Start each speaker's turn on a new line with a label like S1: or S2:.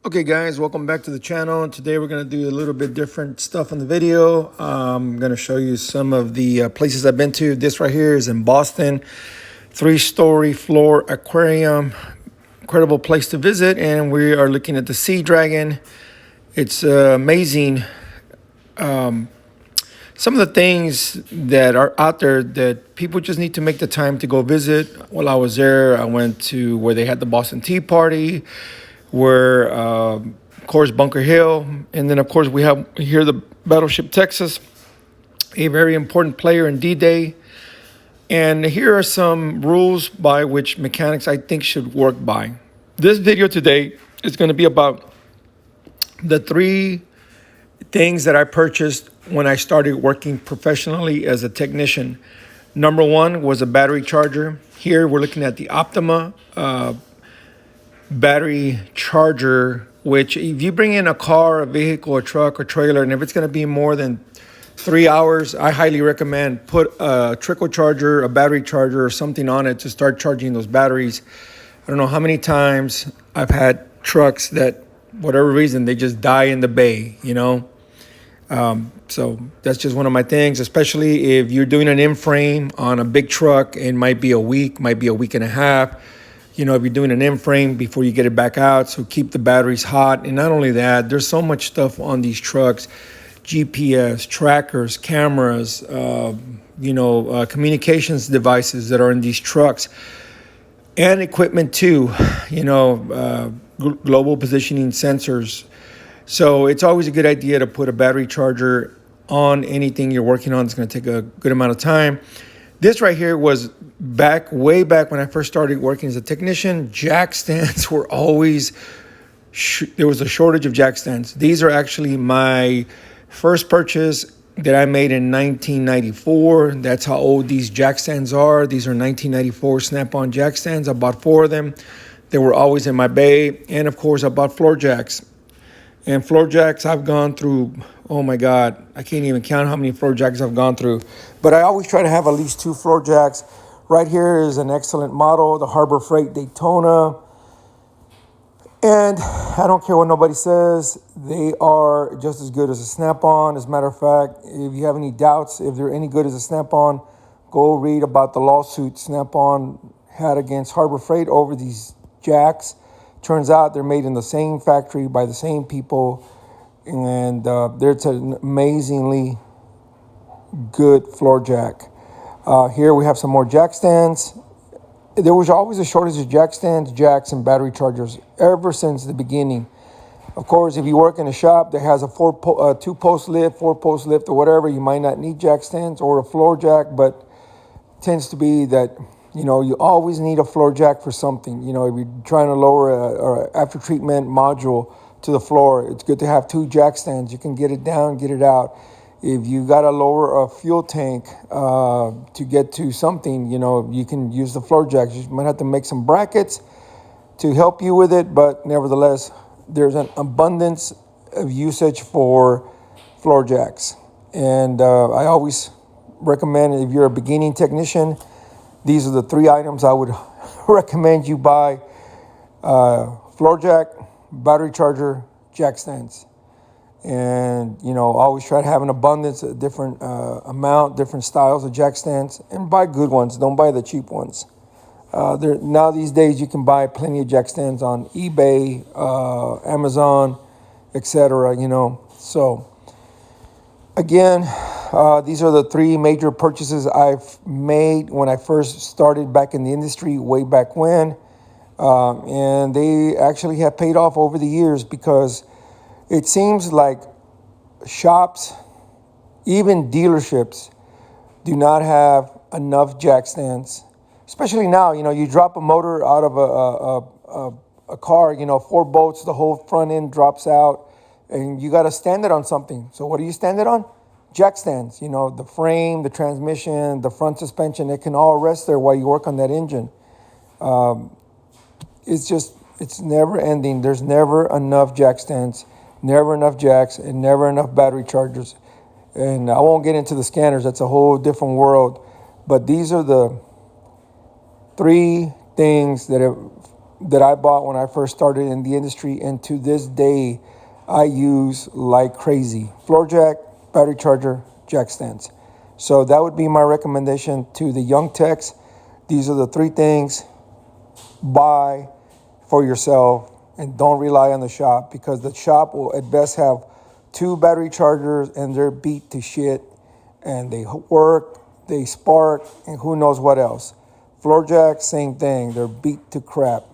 S1: Okay guys, welcome back to the channel. Today we're going to do a little bit different stuff on the video. I'm going to show you some of the places I've been to. This right here is in Boston, 3-story floor aquarium. Incredible place to visit, and we are looking at the Sea Dragon. It's amazing. Some of the things that are out there that people just need to make the time to go visit. While I was there, I went to where they had the Boston Tea Party, where of course Bunker Hill, and then of course we have here the Battleship Texas, a very important player in D-Day. And here are some rules by which mechanics I think should work by. This video today is going to be about the 3 things that I purchased when I started working professionally as a technician. Number 1 was a battery charger. Here we're looking at the Optima battery charger, which if you bring in a car, a vehicle, a truck, or trailer, and if it's going to be more than 3 hours, I highly recommend put a trickle charger, a battery charger, or something on it to start charging those batteries. I don't know how many times I've had trucks that, whatever reason, they just die in the bay, you know. So that's just one of my things, especially if you're doing an in-frame on a big truck. It might be a week, might be a week and a half. You know, if you're doing an in-frame before you get it back out, so keep the batteries hot. And not only that, there's so much stuff on these trucks, GPS, trackers, cameras, communications devices that are in these trucks, and equipment too, global positioning sensors. So it's always a good idea to put a battery charger on anything you're working on. It's going to take a good amount of time. This right here was way back when I first started working as a technician. Jack stands were always, there was a shortage of jack stands. These are actually my first purchase that I made in 1994. That's how old these jack stands are. These are 1994 Snap-on jack stands. I bought 4 of them. They were always in my bay. And of course, I bought floor jacks. And floor jacks, I've gone through, oh my God, I can't even count how many floor jacks I've gone through. But I always try to have at least 2 floor jacks. Right here is an excellent model, the Harbor Freight Daytona. And I don't care what nobody says, they are just as good as a Snap-on. As a matter of fact, if you have any doubts if they're any good as a Snap-on, go read about the lawsuit Snap-on had against Harbor Freight over these jacks. Turns out they're made in the same factory by the same people, and there's an amazingly good floor jack. Here we have some more jack stands. There was always a shortage of jack stands, jacks, and battery chargers ever since the beginning. Of course, if you work in a shop that has a 2-post lift, 4-post lift, or whatever, you might not need jack stands or a floor jack, but it tends to be that you always need a floor jack for something. If you're trying to lower an after treatment module to the floor, it's good to have 2 jack stands. You can get it down, get it out. If you got to lower a fuel tank to get to something, you can use the floor jacks. You might have to make some brackets to help you with it, but nevertheless, there's an abundance of usage for floor jacks. And I always recommend, if you're a beginning technician, these are the 3 items I would recommend you buy: floor jack, battery charger, jack stands. And, always try to have an abundance, a different amount, different styles of jack stands, and buy good ones. Don't buy the cheap ones. Now these days you can buy plenty of jack stands on eBay, Amazon, etc. So again, these are the 3 major purchases I've made when I first started back in the industry way back when. And they actually have paid off over the years, because it seems like shops, even dealerships, do not have enough jack stands. Especially now, you drop a motor out of a car, 4 bolts, the whole front end drops out, and you got to stand it on something. So what do you stand it on? Jack stands. The frame, the transmission, the front suspension, it can all rest there while you work on that engine. It's never ending. There's never enough jack stands, never enough jacks, and never enough battery chargers. And I won't get into the scanners. That's a whole different world. But these are the 3 things that have that I bought when I first started in the industry, and to this day, I use like crazy. Floor jack, battery charger, jack stands. So that would be my recommendation to the young techs. These are the three things. Buy for yourself and don't rely on the shop, because the shop will at best have two battery chargers and they're beat to shit, and they work, they spark, and who knows what else. Floor jack, same thing. They're beat to crap.